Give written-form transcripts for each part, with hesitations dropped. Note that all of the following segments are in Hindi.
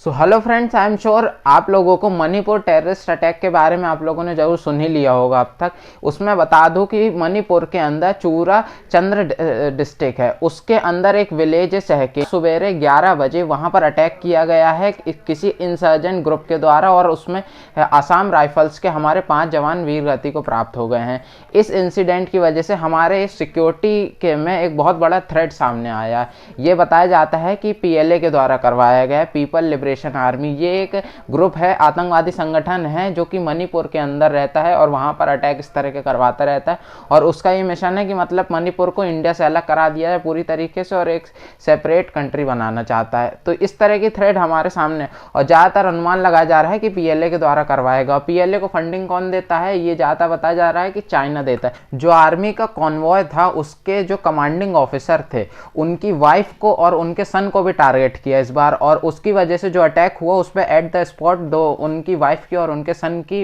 So hello friends, I am sure आप लोगों को मणिपुर टेररिस्ट अटैक के बारे में आप लोगों ने जरूर सुन ही लिया होगा अब तक। उसमें बता दूं कि मणिपुर के अंदर चूरा चंद्र डिस्ट्रिक्ट है, उसके अंदर एक विलेज है सहके। सुबेरे 11 बजे वहां पर अटैक किया गया है किसी इंसर्जेंट ग्रुप के द्वारा, और उसमें आसाम राइफल्स के हमारे 5 जवान वीर गति को प्राप्त हो गए हैं। इस इंसिडेंट की वजह से हमारे सिक्योरिटी के में एक बहुत बड़ा थ्रेट सामने आया। ये बताया जाता है कि पीएलए के द्वारा करवाया गया, पीपल लिबरेशन आर्मी। ये एक ग्रुप है, आतंकवादी संगठन है जो कि मणिपुर के अंदर रहता है और वहां पर अटैक इस तरह के करवाता रहता है। और उसका ये मिशन है कि मतलब मणिपुर को इंडिया से अलग करा दिया है पूरी तरीके से और एक सेपरेट कंट्री बनाना चाहता है। तो इस तरह की थ्रेट हमारे सामने, और ज़्यादातर अनुमान लगाया जा रहा है कि पीएलए के द्वारा करवाएगा। पीएलए को फंडिंग कौन देता है, ये ज़्यादा बताया जा रहा है कि चाइना देता है। जो आर्मी का कॉन्वॉय था उसके जो कमांडिंग ऑफिसर थे, उनकी वाइफ को और उनके सन को भी टारगेट किया इस बार, और उसकी वजह से जो अटैक हुआ उसमें एट द स्पॉट उनकी वाइफ की और उनके सन की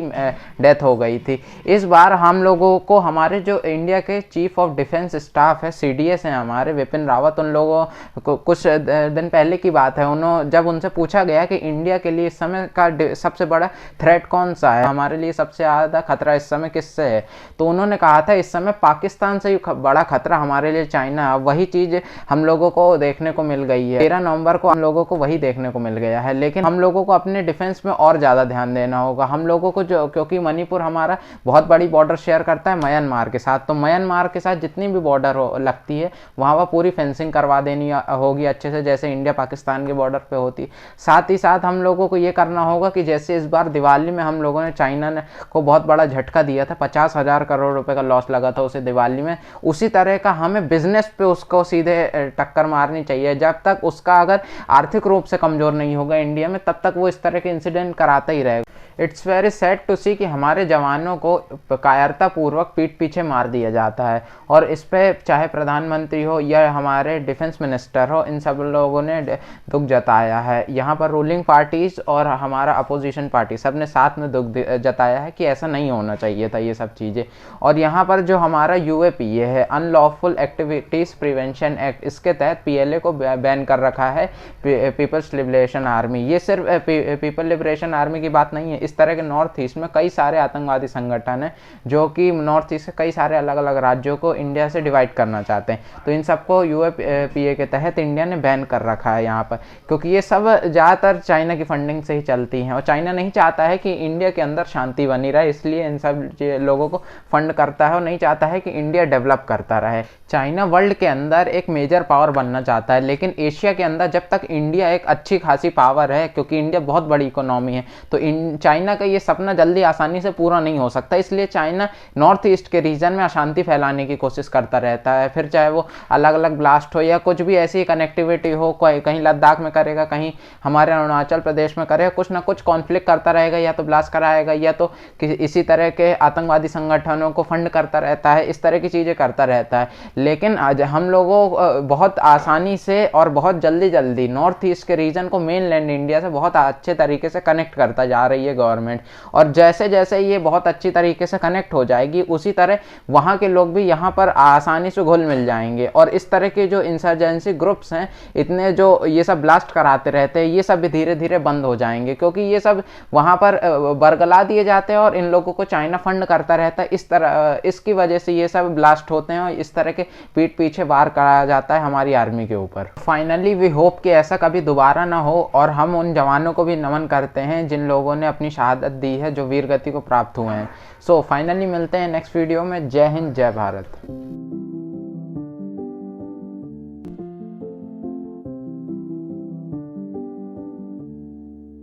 डेथ हो गई थी। इस बार हम लोगों को हमारे जो इंडिया के चीफ ऑफ डिफेंस स्टाफ है, सीडीएस हैं हमारे, विपिन रावत, उन लोगों को कुछ दिन पहले की बात है, उन्होंने जब उनसे पूछा गया कि इंडिया के लिए इस समय का सबसे बड़ा थ्रेट कौन सा है, हमारे लिए सबसे ज़्यादा खतरा इस समय किससे है, तो उन्होंने कहा था इस समय पाकिस्तान से बड़ा खतरा हमारे लिए चाइना है। वही चीज़ हम लोगों को देखने को मिल गई है। 13 नवंबर को हम लोगों को वही देखने को मिल गया है। लेकिन हम लोगों को अपने डिफेंस में और ज़्यादा ध्यान देना होगा। हम लोगों को जो, क्योंकि मणिपुर हमारा बहुत बड़ी बॉर्डर शेयर करता है म्यांमार के साथ, तो म्यांमार के साथ जितनी भी बॉर्डर लगती है वहाँ पर पूरी फेंसिंग करवा देनी होगी अच्छे से, जैसे इंडिया पाकिस्तान के बॉर्डर पे होती है। साथ ही साथ हम लोगों को ये करना होगा कि जैसे इस बार दिवाली में हम लोगों ने चाइना को बहुत बड़ा झटका दिया था, 50,000 करोड़ रुपए का लॉस लगा था उसे दिवाली में, उसी तरह का हमें बिजनेस पे उसको सीधे टक्कर मारनी चाहिए। जब तक उसका अगर आर्थिक रूप से कमजोर नहीं होगा इंडिया में, तब तक वो इस तरह के इंसिडेंट कराता ही रहेगा। इट्स वेरी सैड टू सी कि हमारे जवानों को कायरता पूर्वक पीठ पीछे मार दिया जाता है, और इस पे चाहे प्रधानमंत्री हो या हमारे डिफेंस मिनिस्टर हो, इन सब लोगों ने दुख जताया है। यहाँ पर रूलिंग पार्टीज और हमारा अपोजिशन पार्टी सब ने साथ में दुख जताया है कि ऐसा नहीं होना चाहिए था ये सब चीज़ें। और यहाँ पर जो हमारा यूएपीए है, अनलॉफुल एक्टिविटीज़ प्रिवेंशन एक्ट, इसके तहत पीएलए को बैन कर रखा है पीपल्स लिबरेशन आर्मी। ये सिर्फ पीपल लिबरेशन आर्मी की बात नहीं है, इस तरह के नॉर्थ ईस्ट में कई सारे आतंकवादी संगठन हैं जो कि नॉर्थ ईस्ट के कई सारे अलग अलग राज्यों को इंडिया से डिवाइड करना चाहते हैं। तो इन सबको यूएपीए के तहत इंडिया ने बैन कर रखा है यहाँ पर, क्योंकि ये सब ज़्यादातर चाइना की फंडिंग से ही चलती हैं, और चाइना नहीं चाहता है कि इंडिया के अंदर शांति बनी रहे, इसलिए इन सब लोगों को फंड करता है और नहीं चाहता है कि इंडिया डेवलप करता रहे। चाइना वर्ल्ड के अंदर एक मेजर पावर बनना चाहता है, लेकिन एशिया के अंदर जब तक इंडिया एक अच्छी खासी पावर है, क्योंकि इंडिया बहुत बड़ी इकोनॉमी है, तो चाइना का ये सपना जल्दी आसानी से पूरा नहीं हो सकता। इसलिए चाइना नॉर्थ ईस्ट के रीजन में अशांति फैलाने की कोशिश करता रहता है, फिर चाहे वो अलग अलग ब्लास्ट हो या कुछ भी ऐसी कनेक्टिविटी हो, कहीं लद्दाख में करेगा, कहीं हमारे अरुणाचल प्रदेश में करेगा, कुछ ना कुछ कॉन्फ्लिक्ट करता रहेगा, या तो ब्लास्ट कराएगा या तो इसी तरह के आतंकवादी संगठनों को फंड करता रहता है, इस तरह की चीज़ें करता रहता है। लेकिन आज हम लोगों बहुत आसानी से और बहुत जल्दी नॉर्थ ईस्ट के रीजन को मेन लैंड इंडिया से बहुत अच्छे तरीके से कनेक्ट करता जा रही है गवर्नमेंट, और जैसे जैसे ये बहुत अच्छी तरीके से कनेक्ट हो जाएगी उसी तरह वहाँ के लोग भी यहाँ पर आसानी से घुल मिल जाएंगे, और इस तरह के जो इंसर्जेंसी ग्रुप्स हैं, इतने जो ये सब ब्लास्ट कराते रहते हैं, ये सब भी धीरे धीरे बंद हो जाएंगे, क्योंकि ये सब वहाँ पर बरगला दिए जाते हैं और इन लोगों को चाइना फंड करता रहता है। इस तरह इसकी वजह से ये सब ब्लास्ट होते हैं और इस तरह के पीठ पीछे वार कराया जाता है हमारी आर्मी के ऊपर। फाइनली वी होप कि ऐसा कभी दोबारा ना हो, और हम उन जवानों को भी नमन करते हैं जिन लोगों ने अपनी शहादत दी है, जो वीर गति को प्राप्त हुए हैं। सो फाइनली मिलते हैं नेक्स्ट वीडियो में। जय हिंद, जय भारत।